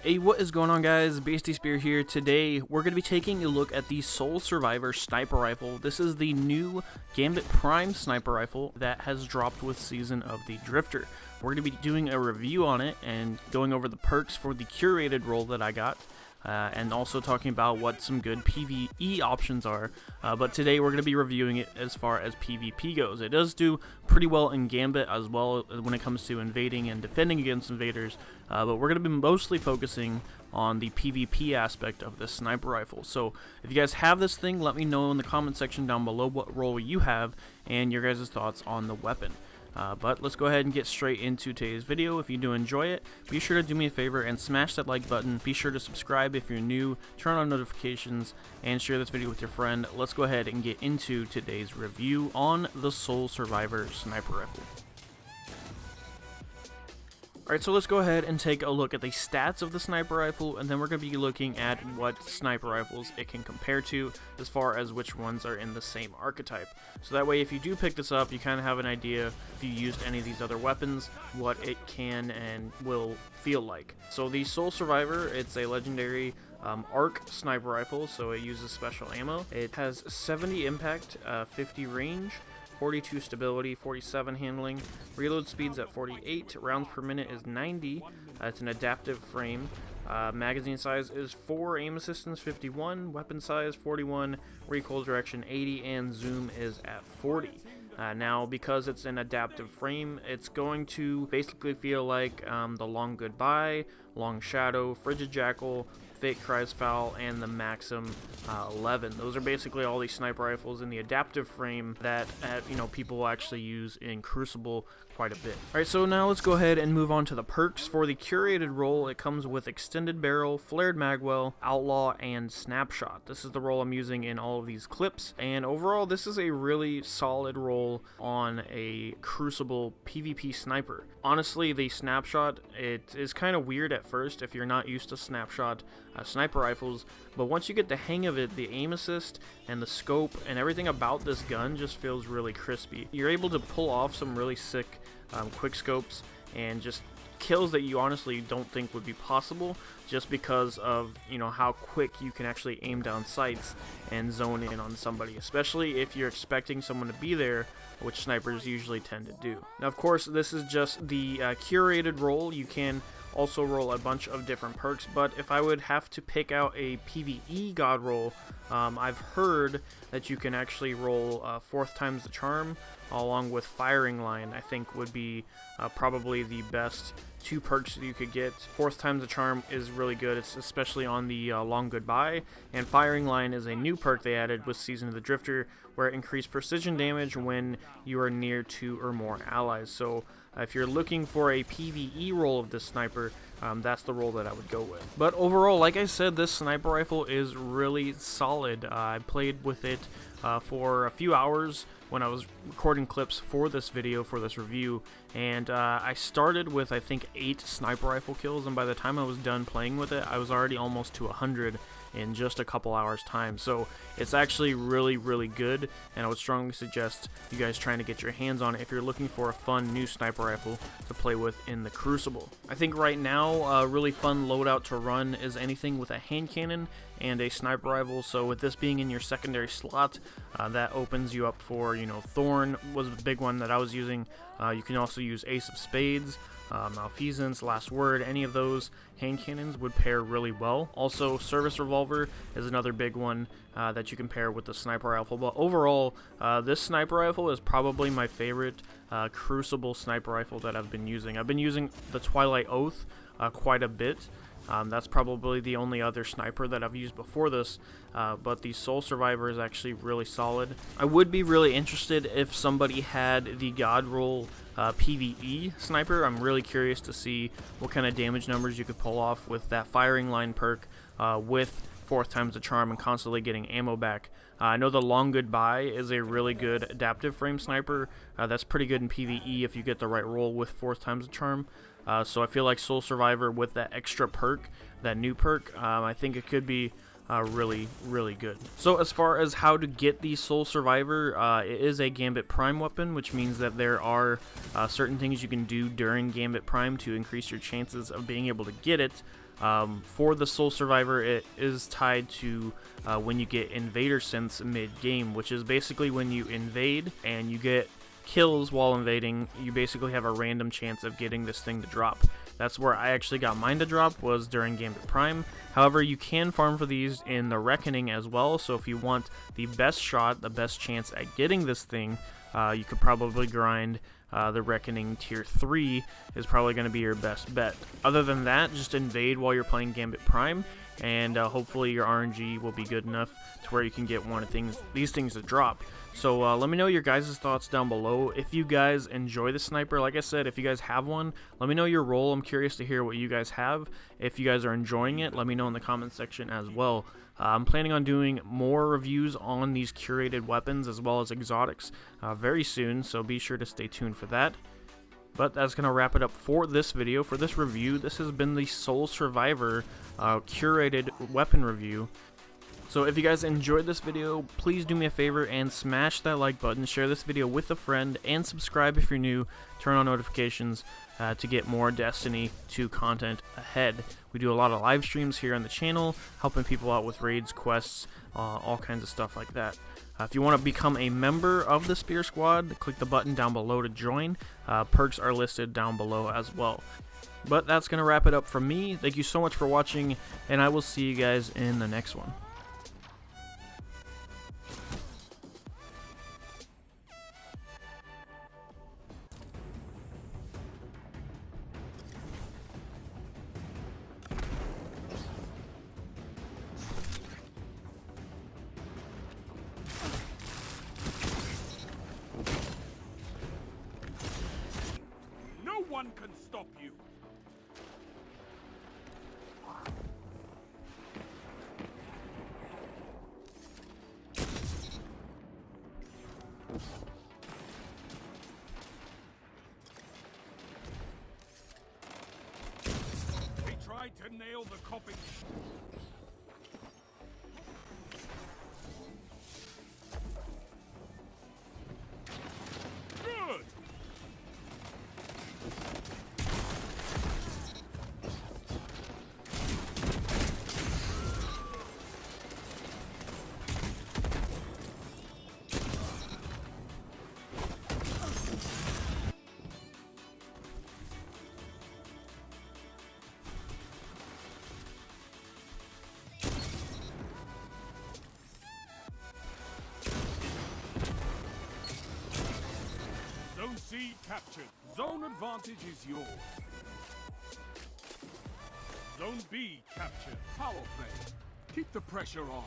Hey, what is going on, guys? Beastie Speer here. Today, we're going to be taking a look at the Soul Survivor Sniper Rifle. This is the new Gambit Prime Sniper Rifle that has dropped with Season of the Drifter. We're going to be doing a review on it and going over the perks for the curated roll that I got. And also talking about what some good PvE options are, but today we're going to be reviewing it as far as PvP goes. It does do pretty well in Gambit as well when it comes to invading and defending against invaders, but we're going to be mostly focusing on the PvP aspect of this sniper rifle. So if you guys have this thing, let me know in the comment section down below what role you have and your guys' thoughts on the weapon. But let's go ahead and get straight into today's video. If you do enjoy it, be sure to do me a favor and smash that like button. Be sure to subscribe if you're new, turn on notifications, and share this video with your friend. Let's go ahead and get into today's review on the Soul Survivor Sniper Rifle. Alright, so let's go ahead and take a look at the stats of the sniper rifle, and then we're going to be looking at what sniper rifles it can compare to as far as which ones are in the same archetype. So that way, if you do pick this up, you kind of have an idea, if you used any of these other weapons, what it can and will feel like. So the Soul Survivor, it's a legendary arc sniper rifle, so it uses special ammo. It has 70 impact, 50 range, 42 stability, 47 handling, reload speeds at 48, rounds per minute is 90, it's an adaptive frame, magazine size is 4, aim assistance 51, weapon size 41, recoil direction 80, and zoom is at 40. Now, because it's an adaptive frame, it's going to basically feel like the Long Goodbye, Long Shadow, Frigid Jackal, Fake Cries Foul, and the Maxim 11. Those are basically all these sniper rifles in the adaptive frame that people actually use in Crucible quite a bit. Alright, so now let's go ahead and move on to the perks. For the curated roll, it comes with extended barrel, flared magwell, outlaw, and snapshot. This is the roll I'm using in all of these clips, and overall this is a really solid roll on a Crucible PvP sniper. Honestly, the snapshot, it is kind of weird at first if you're not used to snapshot sniper rifles, but once you get the hang of it, the aim assist and the scope and everything about this gun just feels really crispy. You're able to pull off some really sick quick scopes and just kills that you honestly don't think would be possible, just because of how quick you can actually aim down sights and zone in on somebody, especially if you're expecting someone to be there, which snipers usually tend to do. Now, of course, this is just the curated roll. You can also roll a bunch of different perks, but if I would have to pick out a PvE god roll, I've heard that you can actually roll 4th times the charm along with firing line. I think would be probably the best 2 perks that you could get. 4th times the charm is really good, it's especially on the Long Goodbye, and firing line is a new perk they added with Season of the Drifter, where it increased precision damage when you are near 2 or more allies. So if you're looking for a PvE roll of this sniper, that's the roll that I would go with. But overall, like I said, this sniper rifle is really solid. I played with it for a few hours when I was recording clips for this video, for this review, and I started with I think 8 sniper rifle kills, and by the time I was done playing with it, I was already almost to 100 in just a couple hours time. So it's actually really good, and I would strongly suggest you guys trying to get your hands on it if you're looking for a fun new sniper rifle to play with in the Crucible. I think right now a really fun loadout to run is anything with a hand cannon and a sniper rifle. So with this being in your secondary slot, that opens you up for, Thorn was a big one that I was using. You can also use Ace of Spades, Malfeasance, Last Word. Any of those hand cannons would pair really well. Also, Service Revolver is another big one that you can pair with the sniper rifle. But overall, this sniper rifle is probably my favorite Crucible sniper rifle that I've been using. I've been using the Twilight Oath quite a bit. That's probably the only other sniper that I've used before this, but the Soul Survivor is actually really solid. I would be really interested if somebody had the God Roll PvE sniper. I'm really curious to see what kind of damage numbers you could pull off with that firing line perk with 4th times the charm and constantly getting ammo back. I know the Long Goodbye is a really good adaptive frame sniper. That's pretty good in PvE if you get the right roll with 4th times the charm. So I feel like Soul Survivor with that extra perk, that new perk, I think it could be really good. So as far as how to get the Soul Survivor, it is a Gambit Prime weapon, which means that there are certain things you can do during Gambit Prime to increase your chances of being able to get it. For the Sole Survivor, it is tied to when you get Invader Synths mid-game, which is basically when you invade and you get kills while invading, you basically have a random chance of getting this thing to drop. That's where I actually got mine to drop, was during Gambit Prime. However, you can farm for these in the Reckoning as well, so if you want the best shot, the best chance at getting this thing, you could probably grind the Reckoning tier 3 is probably going to be your best bet. Other than that, just invade while you're playing Gambit Prime, and hopefully your RNG will be good enough to where you can get one of these things to drop. So let me know your guys' thoughts down below. If you guys enjoy the sniper, like I said, if you guys have one, let me know your role. I'm curious to hear what you guys have. If you guys are enjoying it, let me know in the comment section as well. I'm planning on doing more reviews on these curated weapons as well as exotics very soon, so be sure to stay tuned for that. But that's going to wrap it up for this video, for this review. This has been the Sole Survivor curated weapon review. So if you guys enjoyed this video, please do me a favor and smash that like button, share this video with a friend, and subscribe if you're new. Turn on notifications to get more Destiny 2 content ahead. We do a lot of live streams here on the channel, helping people out with raids, quests, all kinds of stuff like that. If you want to become a member of the Speer Squad, click the button down below to join. Perks are listed down below as well. But that's going to wrap it up from me. Thank you so much for watching, and I will see you guys in the next one. No one can stop you. They tried to nail the copy. Good. Zone C captured. Zone advantage is yours. Zone B captured. Power play. Keep the pressure on.